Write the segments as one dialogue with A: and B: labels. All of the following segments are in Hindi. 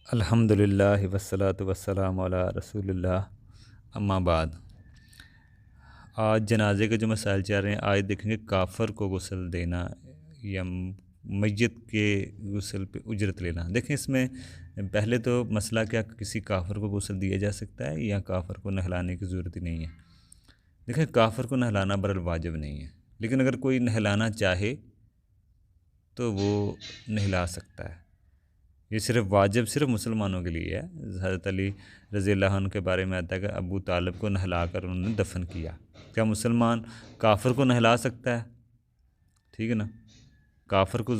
A: अल्हम्दुलिल्लाह वस्सलातु वस्सलामु अला रसूलिल्लाह अम्मा बाद। आज जनाजे के जो मसाइल चल रहे हैं, आज देखेंगे काफ़र को गुस्ल देना या मैयत के गुस्ल पे उजरत लेना। देखें इसमें पहले तो मसला क्या, किसी काफ़र को गुस्ल दिया जा सकता है या काफ़र को नहलाने की ज़रूरत ही नहीं है। देखें काफ़र को नहलाना बरल वाजिब नहीं है, लेकिन अगर कोई नहलाना चाहे तो वो नहला सकता है। ये सिर्फ़ वाजिब सिर्फ़ मुसलमानों के लिए है। हज़रत अली रज़ी अल्लाह अन्हु के बारे में आता है कि अबू तालिब को नहला कर उन्होंने दफन किया। क्या मुसलमान काफ़िर को नहला सकता है? ठीक है ना, काफ़िर को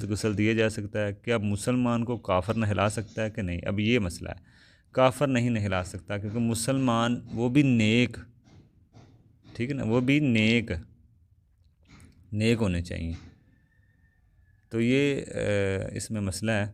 A: गुस्ल दिया जा सकता है। क्या मुसलमान को काफ़िर नहला सकता है कि नहीं? अब ये मसला है। काफ़िर नहीं नहला सकता, क्योंकि मुसलमान वो भी नेक, ठीक है ना, वो भी नेक होने चाहिए। तो ये इसमें मसला है।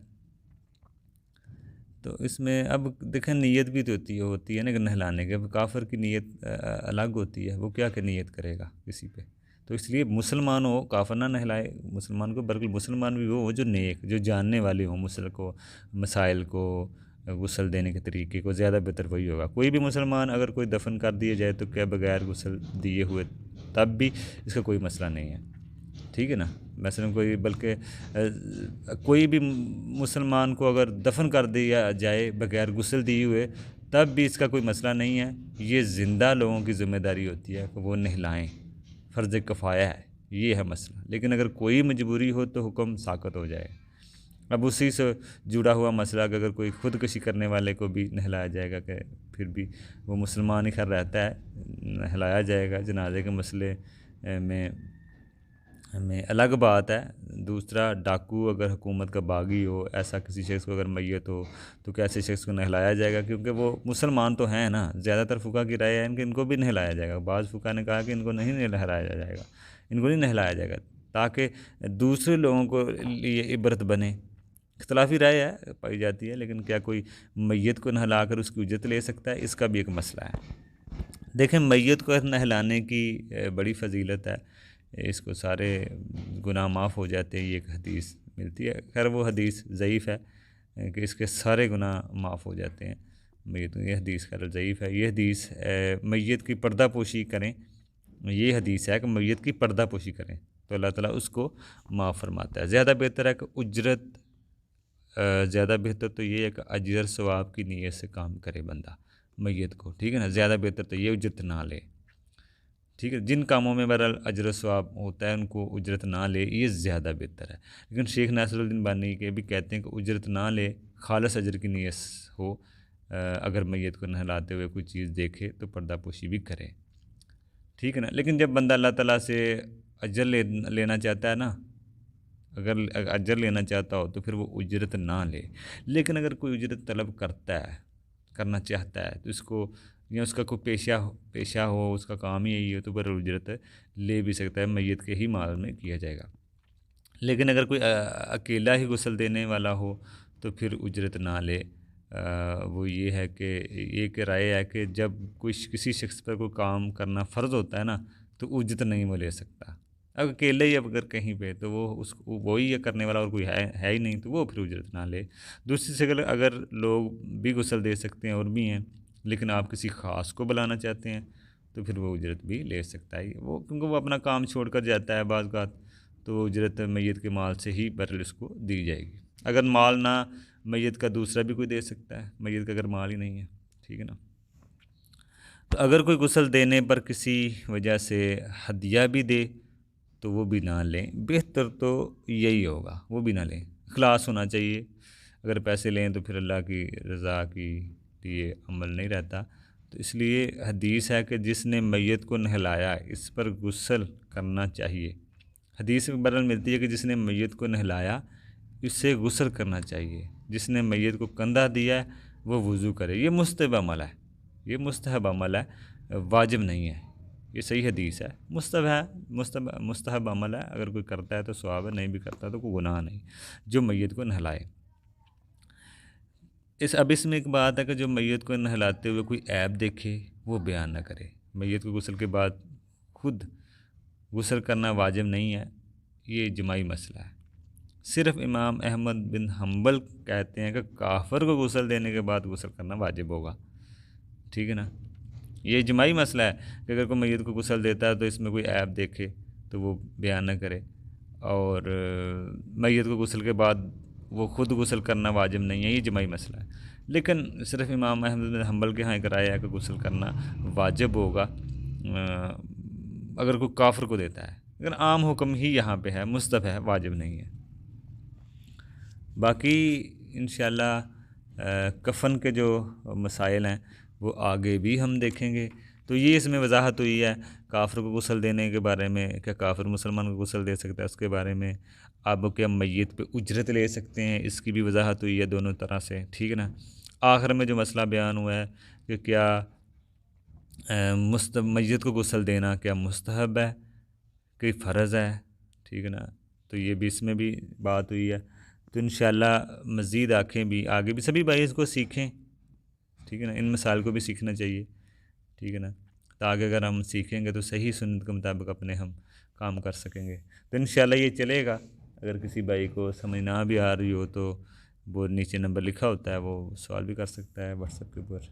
A: तो इसमें अब देखें नीयत भी तो होती है ना कि नहलाने के। अब काफ़िर की नीयत अलग होती है, वो क्या कि नीयत करेगा किसी पे। तो इसलिए मुसलमान हो काफ़िर ना नहलाए मुसलमान को, बल्कि मुसलमान भी वो हो जो नेक, जो जानने वाले हों मुसल को, मसाइल को, गुस्ल देने के तरीके को। ज़्यादा बेहतर वही होगा। कोई भी मुसलमान अगर कोई दफन कर दिया जाए तो क्या बग़ैर गुस्ल दिए हुए, तब भी इसका कोई मसला नहीं है, ठीक है ना। मसलन कोई, बल्कि कोई भी मुसलमान को अगर दफन कर दिया जाए बग़ैर गुस्ल दिए हुए, तब भी इसका कोई मसला नहीं है। ये ज़िंदा लोगों की ज़िम्मेदारी होती है कि वो नहलाएं, फ़र्ज़ किफ़ाया है, ये है मसला। लेकिन अगर कोई मजबूरी हो तो हुक्म साक़त हो जाए। अब उसी से जुड़ा हुआ मसला कि अगर कोई ख़ुदकुशी करने वाले को भी नहलाया जाएगा, कि फिर भी वो मुसलमान ही खैर रहता है, नहलाया जाएगा। जनाजे के मसले में अलग बात है। दूसरा, डाकू अगर हुकूमत का बागी हो, ऐसा किसी शख्स को अगर मैयत हो, तो क्या ऐसे शख्स को नहलाया जाएगा? क्योंकि वो मुसलमान तो हैं ना। ज़्यादातर फ़ुक़हा की राय है कि इनको भी नहलाया जाएगा। बाज़ फ़ुक़हा ने कहा कि इनको नहीं नहलाया जाएगा, इनको नहीं नहलाया जाएगा, ताकि दूसरे लोगों को लिए इबरत बने। इख्तलाफी राय है, पाई जाती है, लेकिन क्या कोई मैयत को नहला कर उसकी इज्जत ले सकता है? इसका भी एक मसला है। देखें मैयत को नहलाने की बड़ी फ़जीलत है। इसको सारे गुनाह माफ़ हो जाते हैं, ये एक हदीस मिलती है। खैर वो हदीस ज़ईफ़ है कि इसके सारे गुनाह माफ़ हो जाते हैं। मैयत, ये हदीस खैर ज़ईफ़ है। ये हदीस मैयत की पर्दापोशी करें, ये हदीस है कि मैयत की पर्दापोशी करें तो अल्लाह ताला उसको माफ़ फरमाता है। ज़्यादा बेहतर है कि उजरत, ज़्यादा बेहतर तो ये है कि अजर सवाब की नीयत से काम करे बंदा मैयत को, ठीक है ना। ज़्यादा बेहतर तो ये उजरत ना ले, ठीक है। जिन कामों में बहरहाल अजर सवाब होता है उनको उजरत ना ले, ये ज़्यादा बेहतर है। लेकिन शेख नासिरुद्दीन बानी के भी कहते हैं कि उजरत ना ले, खालस अजर की नीयत हो। अगर मैयत को नहलाते हुए कोई चीज़ देखे तो पर्दापोशी भी करे, ठीक है ना। लेकिन जब बंदा अल्लाह ताला से अजर लेना चाहता है ना, अगर अजर लेना चाहता हो तो फिर वो उजरत ना ले। लेकिन अगर कोई उजरत तलब करना चाहता है तो इसको, या उसका कोई पेशा हो, उसका काम ही यही हो, तो बहरहाल उजरत ले भी सकता है, मैयत के ही माल में किया जाएगा। लेकिन अगर कोई अकेला ही गुस्ल देने वाला हो तो फिर उजरत ना ले। वो ये है कि एक राय है कि जब कोई किसी शख्स पर कोई काम करना फ़र्ज़ होता है ना, तो उजरत नहीं वो ले सकता। अब अकेले ही अगर कहीं पे, तो वो उसको वही है करने वाला, और कोई है ही नहीं, तो वो फिर उजरत ना ले। दूसरी जगह अगर लोग भी गुस्ल दे सकते हैं और भी हैं, लेकिन आप किसी ख़ास को बुलाना चाहते हैं तो फिर वो उजरत भी ले सकता है वो, क्योंकि वो अपना काम छोड़ कर जाता है बाज़ बात, तो उजरत मैयत के माल से ही बहरहाल उसको दी जाएगी। अगर माल ना मैयत का दूसरा भी कोई दे सकता है, मैयत का अगर माल ही नहीं है, ठीक है ना। तो अगर कोई गुस्ल देने पर किसी वजह से हदिया भी दे तो वो भी ना लें। बेहतर तो यही होगा, वो भी ना लें। इखलास होना चाहिए। अगर पैसे लें तो फिर अल्लाह की रज़ा की लिए अमल नहीं रहता। तो इसलिए हदीस है कि जिसने मैयत को नहलाया इस पर गुस्ल करना चाहिए। हदीस में बरल मिलती है कि जिसने मैयत को नहलाया इससे गुस्ल करना चाहिए। जिसने मैयत को कंधा दिया है वो वज़ू करे। ये मुस्तहब अमल है, ये मुस्तहब अमल है, वाजिब नहीं है। ये सही हदीस है। मुस्तहब है, मुस्तहब अमल है। अगर कोई करता है तो सवाब है, नहीं भी करता तो कोई गुनाह नहीं जो मैयत को नहलाए। अब इसमें एक बात है कि जो मैयत को नहलाते हुए कोई ऐब देखे वो बयान ना करे। मैयत को गुस्ल के बाद खुद गुस्ल करना वाजिब नहीं है, ये इजमाई मसला है। सिर्फ इमाम अहमद बिन हम्बल कहते हैं कि काफिर को गुस्ल देने के बाद गुस्ल करना वाजिब होगा। ठीक है ना। ये इजमाई मसला है कि अगर कोई मैयत को गुस्ल देता है तो इसमें कोई ऐब देखे तो वो बयान न करे, और मैयत को गुस्ल के बाद वो ख़ुद गुस्ल करना वाजिब नहीं है, ये इजमाई मसला है। लेकिन सिर्फ इमाम अहमद बिन हम्बल के यहाँ एक राय है कि गुस्ल करना वाजिब होगा अगर कोई काफिर को देता है, लेकिन आम हुक्म ही यहाँ पे है, मुस्तहब है, वाजिब नहीं है। बाकी इंशाअल्लाह कफ़न के जो मसाइल हैं वो आगे भी हम देखेंगे। तो ये इसमें वजाहत हुई है काफिर को गुस्ल देने के बारे में, क्या काफिर मुसलमान को गुस्ल दे सकता है उसके बारे में। अब क्या मैयत पे उजरत ले सकते हैं, इसकी भी वजाहत हुई है दोनों तरह से। ठीक है ना। आखिर में जो मसला बयान हुआ है कि क्या मैयत को गुस्ल देना क्या मुस्तहब है कि फ़र्ज़ है। ठीक है ना। तो ये भी इसमें भी बात हुई है। तो इंशाअल्लाह मज़ीद आगे भी सभी भाई इसको सीखें। ठीक है ना। इन मसाइल को भी सीखना चाहिए। ठीक है ना। ताकि अगर हम सीखेंगे तो सही सुन्नत के मुताबिक अपने हम काम कर सकेंगे। तो इंशाअल्लाह ये चलेगा। अगर किसी भाई को समझ ना भी आ रही हो तो वो नीचे नंबर लिखा होता है, वो सवाल भी कर सकता है व्हाट्सएप के ऊपर।